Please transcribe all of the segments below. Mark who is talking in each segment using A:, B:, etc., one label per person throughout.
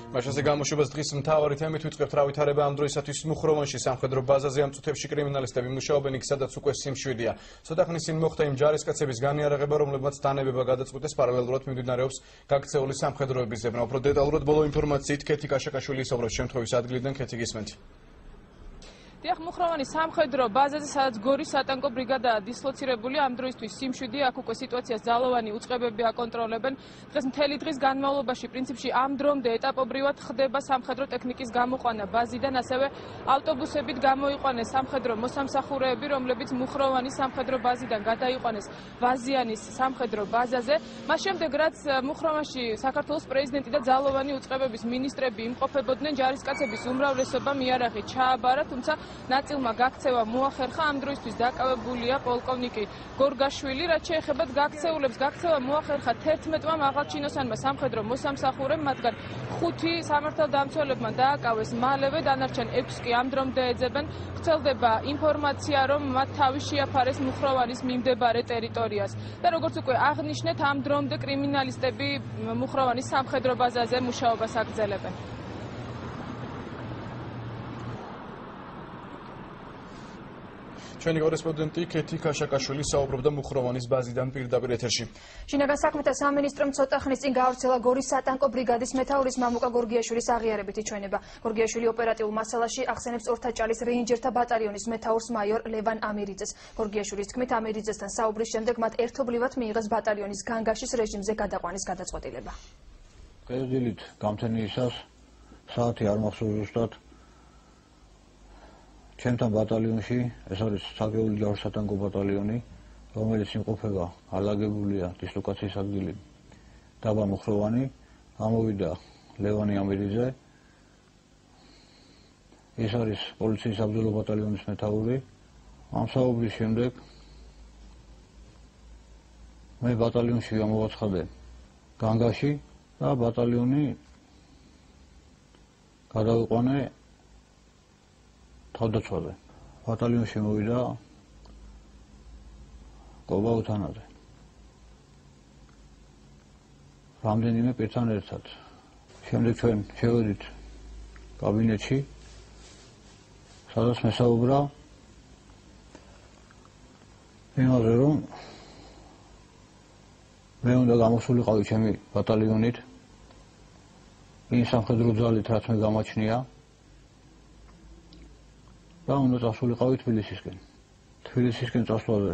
A: მაშასე გამოშვებას დღის მთავარი თემით ვიწყებთ რა ვითარება ამ დროისათვის მუხროვანში სამხედრო ბაზაზე ამ წუთებში კრიმინალისტები მუშაობენ იქ სადაც უკვე სიმშვიდეა. ცოტა ხნის წინ მოხდა იმ ჯარისკაცების განიარაღება, რომლებმაც დანებება გადაწყვიტეს პარალელურად მიმდინარეობს გაქცეული სამხედროების ზებნა. უფრო დეტალურად ბოლო ინფორმაციით ქეთი კაშაკაშვილი ისაუბრებს შემთხვევის ადგილიდან. ქეთი გისმენთ.
B: დიახ, მუხროვანის სამხედრო ბაზაზე, სადაც გორის სატანკო ბრიგადაა დისლოცირებული, ამ დროისთვის სიმშვიდეა, აქ უკვე სიტუაციას ძალოვანი უწყებები აკონტროლებენ. დღეს მთელი დღის განმავლობაში პრინციპში ამ დრომდე ეტაპობრივად ხდება სამხედრო ტექნიკის გამოყვანა ბაზიდან, ასევე ავტობუსებით გამოიყვანეს სამხედრო მოსამსახურეები, რომლებიც მუხროვანის სამხედრო ბაზიდან გადაიყვანეს ვაზიანის სამხედრო ბაზაზე. მას შემდეგ, რაც მუხროვანში საქართველოს პრეზიდენტი და ძალოვანი უწყებების მინისტრები იმყოფებოდნენ, ჯარისკაცების უმრავლესობამ იარაღი ჩააბარა, თუმცა ნაწილმა გაქცევა მოახერხა. ამ დროისთვის დაკავებულია პოლკოვნიკი გორგაშვილი. რაც შეეხება გაქცეულებს, გაქცევა მოახერხა 11-მა მაღალჩინოსანმა სამხედრო მოსამსახურემ, მათგან 5 სამართალდამცველებმა დააკავეს მალევე, დანარჩენ 6 კი ამ დრომდე ეძებენ. ვრცელდება ინფორმაცია, რომ მათ თავი შეაფარეს მუხროვანის მიმდებარე ტერიტორიას. და როგორც უკვე აღნიშნეთ, ამ დრომდე კრიმინალისტები მუხროვანის სამხედრო ბაზაზე მუშაობას აგრძელებენ.
A: ჩვენი კორესპონდენტი ქეთი კაშაკაშვილი საუბრობდა მუხროვანის ბაზიდან პირდაპირ ეთერში.
C: შინაგან საქმეთა სამინისტრომ ცოტა ხნის წინ გაავრცელა გორის სატანკო ბრიგადის მეთაურის მამუკა გორგიაშვილის აღიარებითი ჩვენება. გორგიაშვილი ოპერატიულ მასალაში ახსენებს ორთაჭალის რეინჯერთა ბატალიონის მეთაურს მაიორ ლევან ამირიძეს. გორგიაშვილის თქმით, ამირიძესთან საუბრის შემდეგ მათ ერთობლივად მიიღეს ბატალიონის განგაშის რეჟიმზე გადაყვანის გადაწყვეტილება.
D: დღესდილით გამთენიისას საათი არ მახსოვს ზუსტად. ჩემთან ბატალიონში, ეს არის საგეული ჯვაროსატანკო ბატალიონი, რომელიც იმყოფება ალაგებულია დისლოკაციის ადგილი დაბა მუხროვანი, ამოვიდა ლევანი ამირიძე. ეს არის პოლიციის საბრძოლო ბატალიონის მეთაური. ამ საუბრის შემდეგ მე ბატალიონში გამოვაცხადე განგაში და ბატალიონი გადავიყვანე თავდაცვაზე. ბატალიონში მოვიდა კობა უთანაძე. რამდენიმე პირთან ერთად. შემდეგ ჩვენ შევედით კაბინეტში, სადაც მესაუბრა იმაზე, რომ მე უნდა გამოსულიყავი ჩემი ბატალიონით იმ სამხედრო ძალით, რაც მე გამაჩნია. და უნდა წასულიყავი თბილისისკენ. თბილისისკენ წასვლაზე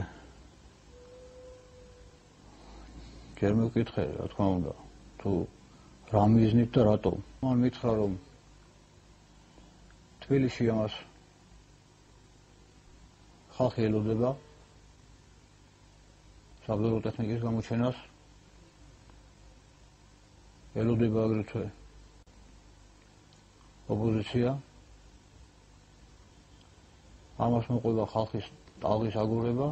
D: ჯერ მევკითხე, რა თქმა უნდა, თუ რა მიზნით და რატომ. მან მითხრა, რომ თბილისში ამას ხალხი ელოდება საბრძოლო ტექნიკის გამოჩენას, ელოდება აგრეთვე ოპოზიცია. ამას მოყვება ხალხის ტალღის აგურება.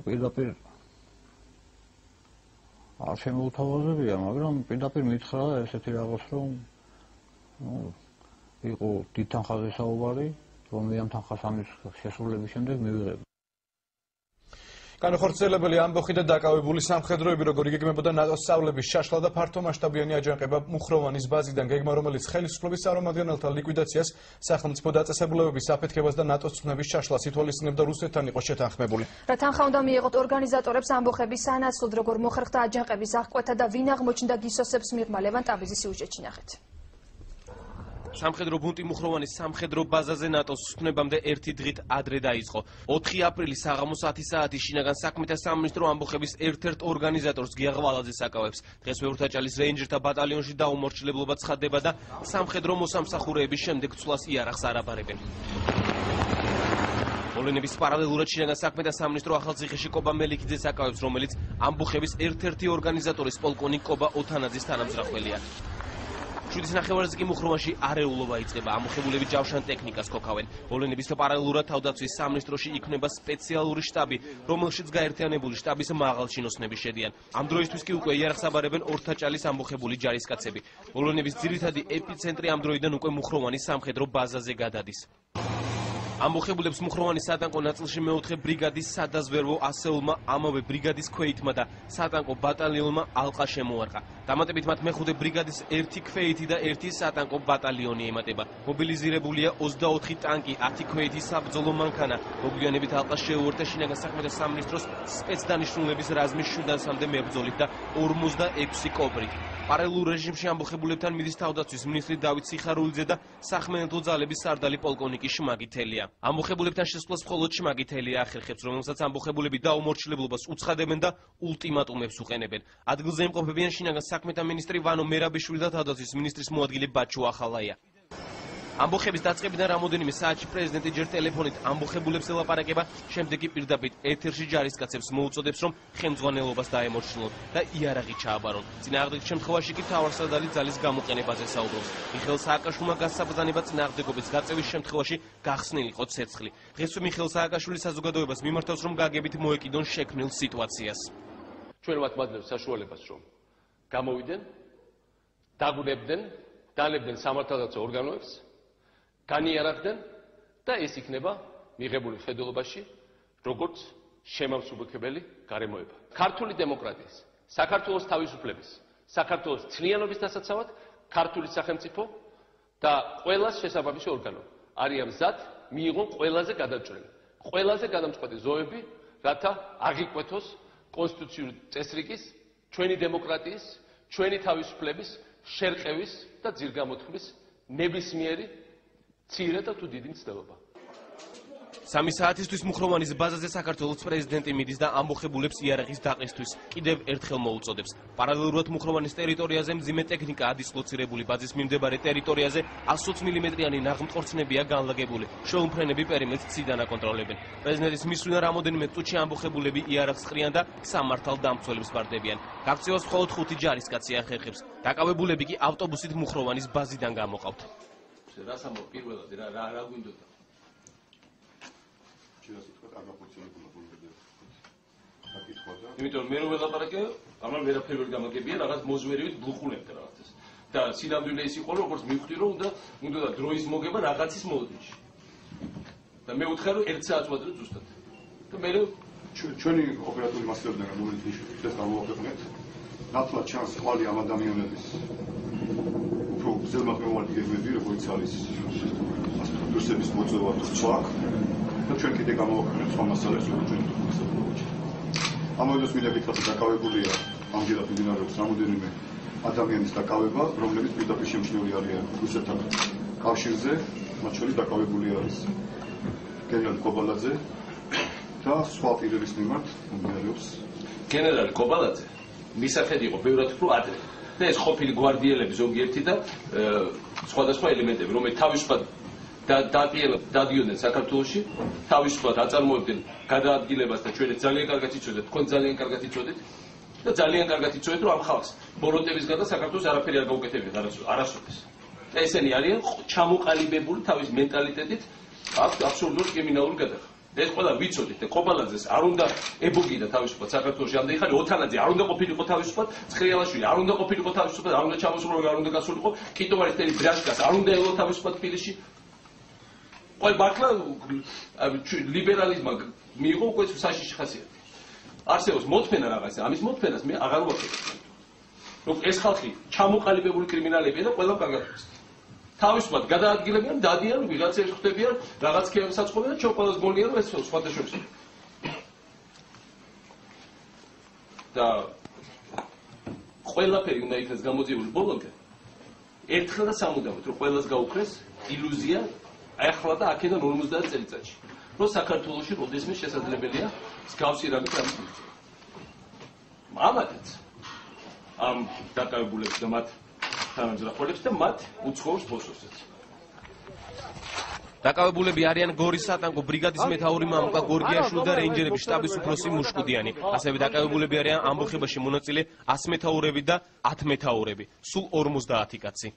D: პირდაპირ არ შემოუთავაზებია, მაგრამ პირდაპირ მითხრა ესეთი რაღაც, რომ იყო დიდ თანხაზე საუბარი, რომ მე ამ თანხას ამის შესრულების შემდეგ მივიღებ.
A: განახორციელებელი ამბოხი და დაკავებული სამხედროები, როგორ იგეგმებოდა ნატოს სწავლების შაშლა და ფართო მასშტაბიანი აჯანყება მუხროვანის ბაზიდან. გეგმა, რომელიც ხელისუფლების წარმომადგენელთა ლიკვიდაციას, სახელმწიფო დაწესებულებების აფეთქებას და ნატოს ცნების შაშლას ითვალისწინებდა რუსეთთან იყო შეთანხმებული.
C: რა თანხა უნდა მიიღოთ ორგანიზატორებს ამბოხების სანაცვლოდ, როგორ მოხერხდა აჯანყების აღკვეთა და ვინ აღმოჩნდა გისოსებს მიღმა. ლევან ტაბიძის სიუჟეტში ნახეთ.
E: სამხედრო ბუნტი მუხროვანის სამხედრო ბაზაზე ნატოს ცნებამდე ერთი დღით ადრე დაიწყო. 4 აპრილის საღამოს 10 საათი შინაგან საქმეთა სამინისტრო ამბოხების ერთ-ერთ ორგანიზატორს გია ღვალაძეს აკავებს. დღესვე ორთაჭალის რეინჯერთა ბატალიონში დაუმორჩილებლობა ცხადდება და სამხედრო მოსამსახურეების შემდეგ ცვლას იარაღს არ აბარებენ. მოვლენების პარალელურად შინაგან საქმეთა სამინისტრო ახალციხეში კობა მელიქიძეს აკავებს, რომელიც ამბოხების ერთ-ერთი ორგანიზატორის პოლკოვნიკ კობა ოთანაძის თანამძრახველია. 7 ნახევარზე კი მუხროვანში არეულობა იწყება. ამოხებულები ჯავშან ტექნიკას ქოქავენ. მოვლენების პარალელურად თავდაცვის სამინისტროში იქმნება სპეციალური შტაბი, რომელშიც გაერთიანებული შტაბის მაღალჩინოსნები შედიან. ამ დროისთვის კი უკვე იარაღს აბარებენ ორთაჭალის ამბოხებული ჯარისკაცები. მოვლენების ძირითადი ეპიცენტრი ამ დროიდან უკვე მუხროვანის სამხედრო ბაზაზე გადადის. ამბოხებულებს მუხროვანის სატანკო ნაწილში მეოთხე ბრიგადის სადაზვერვო ასეულმა ამავე ბრიგადის ქვეითმა და სატანკო ბატალიონმა ალყა შემოარტყა. დამატებით მათ მეხუთე ბრიგადის 1 ქვეითი და 1 სატანკო ბატალიონი ემატება. მობილიზირებულია 24 ტანკი, 10 ქვეითი საბრძოლო მანქანა. მოგვიანებით ალყას შეუერთდა შინაგან საქმეთა სამინისტროს სპეცდანიშნულების რაზმის 700-მდე მებრძოლით და 46 კობრით. პარალელურ რეჟიმში ამბოხებულებთან მიდის თავდაცვის მინისტრი დავით სიხარულიძე და სახმელეთო ძალების სარდალი პოლკოვნიკი შმაგითელია. ამბოხებულებთან შესვლას მხოლოდ შმაგითელია ახერხებს, რომელსაც ამბოხებულები დაუმორჩილებლობას უცხადებენ და ულტიმატუმებს უყენებენ. ადგილზე იმყოფებიან შინაგან საქმეთა მინისტრი ვანო მერაბიშვილი და თავდაცვის მინისტრის მოადგილე ბაჩუ ახალაია. ამბოხების დაწყებიდან რამოდენიმე საათში პრეზიდენტი ჯერ ტელეფონით ამბოხებულებს ელაპარაკება, შემდეგ კი პირდაპირ ეთერში ჯარისკაცებს მოუწოდებს, რომ ხელმძღვანელობას დაემორჩილონ და იარაღი ჩააბარონ. წინააღმდეგ შემთხვევაში კი მთავარსარდალი ძალის გამოყენებაზე საუბრობს. მიხეილ სააკაშვილმა გასაბრძანება წინააღმდეგობის გაწევის შემთხვევაში გახსნილიყო ცეცხლი. დღეს მიხეილ სააკაშვილი საზოგადოებას მიმართავს, რომ გაგებით მოეკიდონ შექმნილ სიტუაციას.
F: ჩვენ ვათმადლებთ საშუალებას, რომ გამოვიდნენ, დაგუნებდნენ, დალებდნენ სამართალდაცვო ორგანოებს, განიარაღდნენ და ეს იქნება მიღებული მხედველობაში როგორც შემამსუბუქებელი გარემოება. ქართული დემოკრატიის, საქართველოს თავისუფლების, საქართველოს ცნიანობის დასაცავად ქართული სახელმწიფო და ყველას შესაბამისი ორგანო არიან მზად მიიღონ ყველაზე გადაჭრილი, ყველაზე გადამწყვეტი ზოები, რათა აღიკვეთოს კონსტიტუციური წესრიგის, ჩვენი დემოკრატიის, ჩვენი თავისუფლების შერყევის და ძირგამოთქმის ნებისმიერი ცირე და თუ დიდი მცდელობა.
E: 3 საათისთვის მუხროვანის ბაზაზე საქართველოს პრეზიდენტი მიდის და ამბოხებულებს იარაღის დაყისთვის კიდევ ერთხელ მოუწოდებს. პარალელურად მუხროვანის ტერიტორიაზე მძიმე ტექნიკა ადისლოცირებული, ბაზის მიმდებარე ტერიტორიაზე 120 მმ-იანი ნაღმტყორცნებია განლაგებული. შეუმფრენები პერიმეტრს ციდან აკონტროლებენ. პრეზიდენტის მისვლიდან რამოდენიმე წუთში ამბოხებულები იარაღს ყრიან და სამართალ დამცველებს ბარდებიან. გაქცევას მხოლოდ 5 ჯარისკაცი ახერხებს. დაკავებულები კი ავტობუსით მუხროვანის ბაზიდან გამოყავთ.
F: რა სამო პირველად რა გვინდოდა?
G: იმიტომ მე რო ველაპარაკე, ამან ვერაფერი ვერ გამაგებია, რაღაც მოზვერივით ბლუხუნებდა რაღაცას. და სინამდვილე ის იყო, რომ როგორც მივხვდი, რომ უნდა დროის მოგება რაღაცის მოდიში. და მე ვუთხარ, რომ 1 საათს ვადრე ზუსტად. და მე
H: ჩვენი ოპერატიული მასშტაბიდან რომელიც ის გამოვაქვეყნეთ, ნათლად ჩანს ყვალი ამ ადამიანების უფრო ზემოაღმავალი გეგმები, როგორც არის რუსების მოწვევა თუ სხვა. და ჩვენ კიდე გამოვაქვეყნეთ სხვა მასალებს, როგორც ჩვენ ვთქვით. ამავდროულად მინდა გითხრათ, რომ დაკავებულია ამჯერად მიმდინარეობს რამოდენიმე ადამიანის დაკავება, რომლებიც პირდაპირ შემჩნეული არიან რუსეთთან კავშირზე, მათ შორის დაკავებული არის გენერალ კობალაძე და სხვა პირების მიმართ მიმდინარეობს.
G: გენერალი კობალაძე მისახედი იყო ბევრად უფრო ადრე. და ეს ყოფილი გვარდიელები ზოგიერთი და სხვადასხვა ელემენტები, რომლებიც თავისუფლად დადიოდნენ საქართველოში, თავისუფლად აწარმოებდნენ გადაადგილებას და ჩვენ ძალიან კარგად იცოდეთ, თქვენ ძალიან კარგად იცოდეთ და ძალიან კარგად იცოდეთ, რომ ამ ხალხს ბოროტების გარდა საქართველოს არაფერი არ გაუკეთებიათ არასოდეს. და ესენი არიან ჩამოყალიბებული თავის მენტალიტეტით, აქვს აბსოლუტური კრიმინალური გადახდა. ეს ყველა ვიცოდით და კობალაძეს არ უნდა ებოგიდა თავისუფლად საქართველოში ამდენი ხანი, ოთანაძე არ უნდა ყოფილიყო თავისუფლად, ცხრიალაშვილი არ უნდა ყოფილიყო თავისუფლად, არ უნდა ჩამოსულიყო, არ უნდა გასულიყო, კიტოვარის ბრაშკას არ უნდა ელო თავისუფლად თბილისში. ყველა მართლა ლიბერალიზმმა მიიღო უკვე საშიში ხასიათი. არსებობს მოთმენა რაღაცა, ამის მოთმენას მე აღარ ვაკეთებ. რომ ეს ხალხი ჩამოყალიბებული კრიმინალებია და ყველამ კარგად ვიცით. თავისუფლად გადაადგილებიან, დადიან, ვიღაცებს ხვდებიან, რაღაც ქეებს აწყობენ და ჩვენ ყველას გონია რომ ეს სხვადასხვა. და ყველაფერი უნდა იქნას გამოძიებული ბოლომდე. ერთხელ და სამუდამოდ რომ ყველას გაუქმეს ილუზია ახლა და აქედან 50 წელიწადში. რომ საქართველოში როდესმე შესაძლებელია მსგავსი რამე გამოსულიოს. ამათაც ამ დაკავებულებს და მათ თანამძრახველებს და მათ უცხოურს ბოსოსაც.
E: დაკავებულები არიან გორის სატანკო ბრიგადის მეთაური მამუკა გორგიაშვილი და რეინჯერების შტაბის უფროსი მუშკუდიანი. ასევე დაკავებულები არიან ამბოხებაში მონაწილე 100 მეთაურები და 10 მეთაურები, სულ 50 კაცი.